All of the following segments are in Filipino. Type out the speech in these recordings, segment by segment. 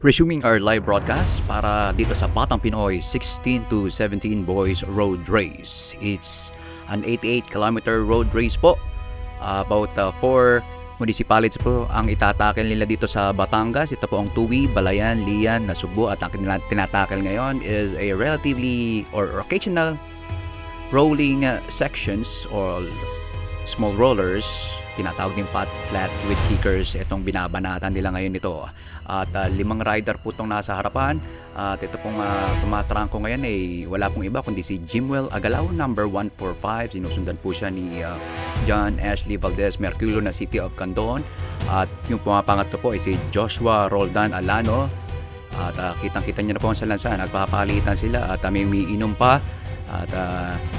Resuming our live broadcast para dito sa Batang Pinoy 16 to 17 Boys Road Race. It's an 88-kilometer road race po. About 4 municipalities po ang itatakel nila dito sa Batangas. Ito po ang Tuwi, Balayan, Lian, Nasugbu at ang tinatakel ngayon is a relatively or occasional rolling sections or small rollers, tinatawag din flat with kickers. Itong binabanatan nila ngayon ito. At 5 rider po itong nasa harapan. At ito pong tumatrangko ngayon ay wala pong iba kundi si Jimwell Agalao, number 145. Sinusundan po siya ni John Ashley Valdez Mercurio na City of Candon. At yung pumapangatlo po ay si Joshua Roldan Alano. At kitang-kita niyo na po sa lansa, nagpapalitan sila at may umiinom pa. At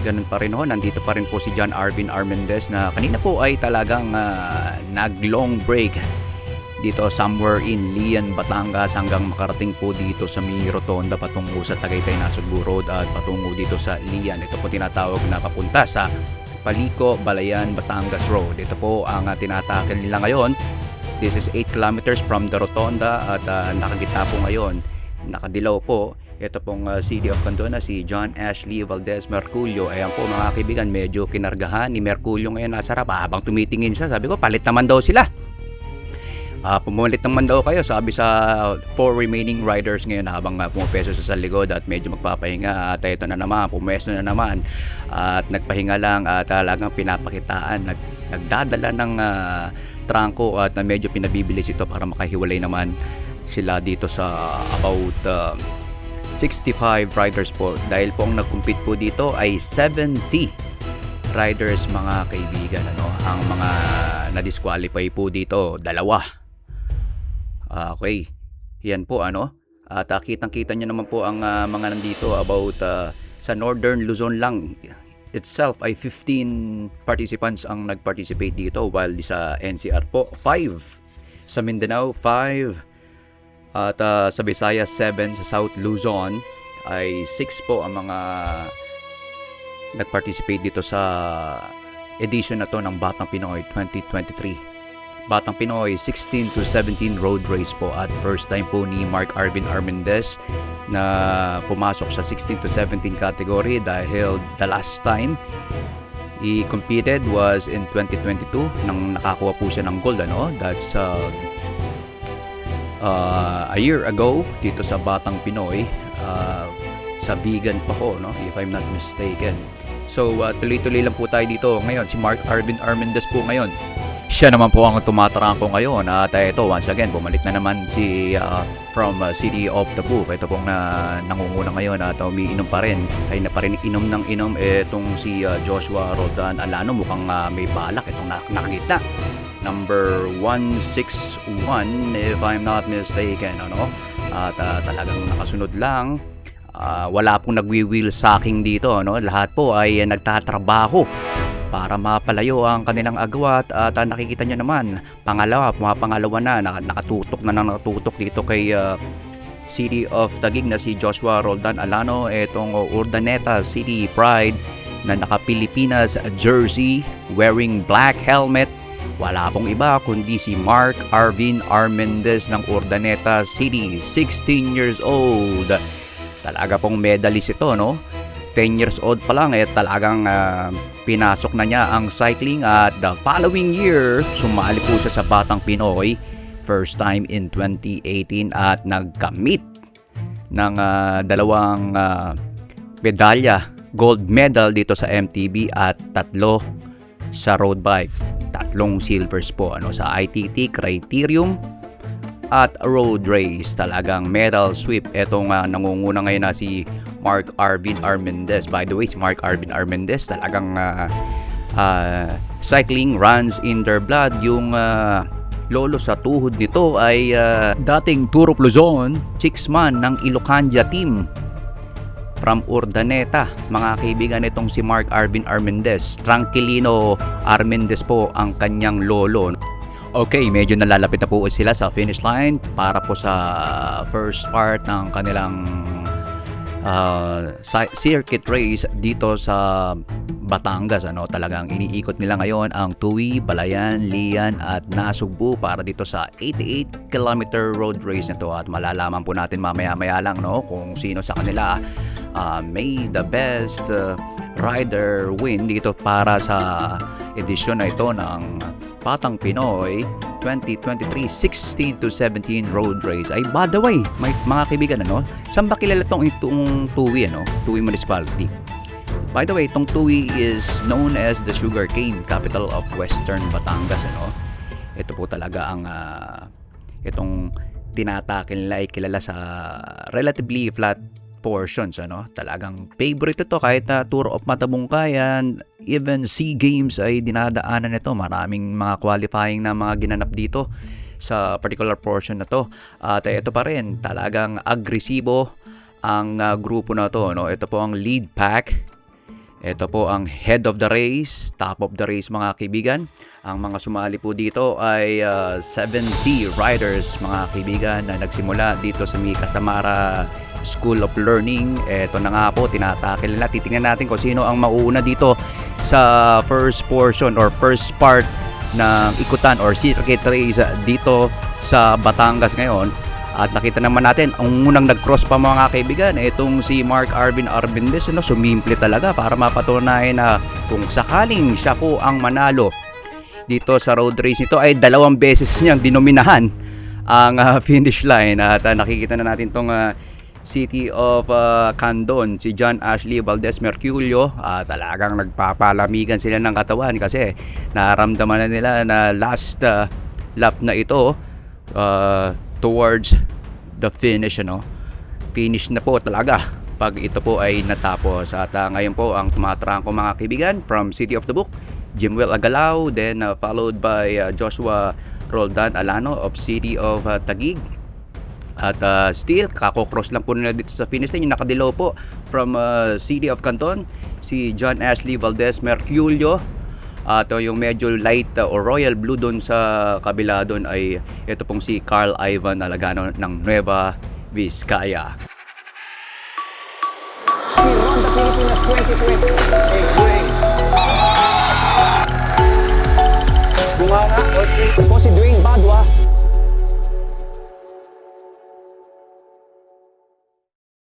ganun pa rin ho, nandito pa rin po si John Arvin Armendez na kanina po ay talagang nag-long break dito somewhere in Lian, Batangas hanggang makarating po dito sa may rotonda patungo sa Tagaytay Nasugbu Road at patungo dito sa Lian. Ito po tinatawag na papunta sa Palico, Balayan, Batangas Road. Ito po ang tinatakel nila ngayon. This is 8 kilometers from the rotonda at nakagitna po ngayon, nakadilaw po. Ito pong City of Candon na si John Ashley Valdez Mercurio. Ayan po mga kaibigan, medyo kinargahan ni Mercurio ngayon nasa harap. Habang tumitingin siya, sabi ko palit naman daw sila. Pumulit naman daw kayo, sabi sa 4 remaining riders ngayon habang pumapeso sa likod at medyo magpapahinga. At ito na naman, pumeso na naman at nagpahinga lang at talagang pinapakitaan. Nagdadala ng trangko at medyo pinabibilis ito para makahiwalay naman sila dito sa about 65 riders po. Dahil po ang nag-compete po dito ay 70 riders mga kaibigan. Ang mga na-disqualify po dito, 2. Okay, yan po at kitang-kita nyo naman po ang mga nandito about sa Northern Luzon lang itself ay 15 participants ang nag-participate dito, while sa NCR po 5, sa Mindanao 5, at sa Visayas 7, sa South Luzon ay 6 po ang mga nag-participate dito sa edition na to ng Batang Pinoy 2023. Batang Pinoy 16 to 17 road race po at first time po ni Mark Arvin Armendez na pumasok sa 16 to 17 category dahil the last time he competed was in 2022 nang nakakuha po siya ng gold. That's a year ago dito sa Batang Pinoy, sa vegan pa ho, if I'm not mistaken. So tuloy-tuloy lang po tayo dito ngayon. Si Mark Arvin Armendez po ngayon, siya naman po ang tumatarangko ngayon. At ito, once again, bumalik na naman si from City of Tabu. Ito pong nangunguna ngayon at umiinom pa rin. Ay na pa rin inom ng inom itong si Joshua Roldan Alano. Mukhang may balak itong nakagitna. Number 161 if I'm not mistaken. At talagang nakasunod lang. Wala pong nagwi-wheel sacking dito. Lahat po ay nagtatrabaho para mapalayo ang kanilang agwat. At nakikita nyo naman, pumapangalawa na, nakatutok dito kay City of Taguig na si Joshua Roldan Alano. Itong Urdaneta City Pride na naka-Pilipinas jersey, wearing black helmet. Wala pong iba kundi si Mark Arvin Armendez ng Urdaneta City, 16 years old. Talaga pong medalist ito, 10 years old pa lang talagang pinasok na niya ang cycling at the following year sumali po siya sa Batang Pinoy first time in 2018 at nagkamit ng 2 medalya, gold medal dito sa MTB at 3 sa road bike, 3 silvers po sa ITT Criterium at road race. Talagang medal sweep itong nangunguna ngayon na si Mark Arvin Armendez. By the way, si Mark Arvin Armendez talagang cycling runs in their blood. Yung lolo sa tuhod nito ay dating Turop Luzon, 6-man ng Ilocandia team from Urdaneta. Mga kaibigan, itong si Mark Arvin Armendez, Tranquilino Armendez po ang kanyang lolo. Okay, medyo nalalapit na po sila sa finish line para po sa first part ng kanilang circuit race dito sa Batangas. Talagang iniikot nila ngayon ang Tuwi, Balayan, Lian at Nasugbu para dito sa 88-kilometer road race nito, at malalaman po natin mamaya-maya lang kung sino sa kanila may the best rider win dito para sa edisyon na ito ng Batang Pinoy 2023 16 to 17 road race. Ay, by the way, may mga kaibigan, saan ba kilala itong Tuwi, Tuwi Municipality? By the way, itong Tuwi is known as the sugarcane capital of Western Batangas, Ito po talaga ang itong tinatakil nila ay kilala sa relatively flat portions, Talagang favorite ito kahit na Tour of Matabungkayan, even SEA Games ay dinadaanan nito. Maraming mga qualifying na mga ginanap dito sa particular portion na to. At ito pa rin, talagang agresibo ang grupo na to, Ito po ang lead pack. Ito po ang head of the race, top of the race, mga kaibigan. Ang mga sumali po dito ay 70 riders, mga kaibigan, na nagsimula dito sa Mika Samara School of Learning. Ito na nga po, tinatakil nila. Titingnan natin kung sino ang mauuna dito sa first portion or first part ng ikutan or circuit race dito sa Batangas ngayon. At nakita naman natin, ang unang nag-cross pa, mga kaibigan, itong si Mark Arvin Arbendes, sumimple talaga para mapatunayan na kung sakaling siya po ang manalo dito sa road race nito, ay 2 beses niyang dinominahan ang finish line. At nakikita na natin itong City of Candon, si John Ashley Valdez Merculio. Talagang nagpapalamigan sila ng katawan kasi naramdaman na nila na last lap na ito towards the finish, finish na po talaga pag ito po ay natapos. At ngayon po ang tumatrangko, mga kaibigan, from City of the Book, Jimwell Agalao, then followed by Joshua Roldan Alano of City of Taguig. At still kakocross lang po nila dito sa finish line. Yung nakadilaw po from City of Canton, si John Ashley Valdez Merculio. At yung medyo light o royal blue doon sa kabila doon ay ito pong si Carl Ivan Alagano ng Nueva Vizcaya. We won the Pilipinas 2020. Bunganga, ito po si Dwayne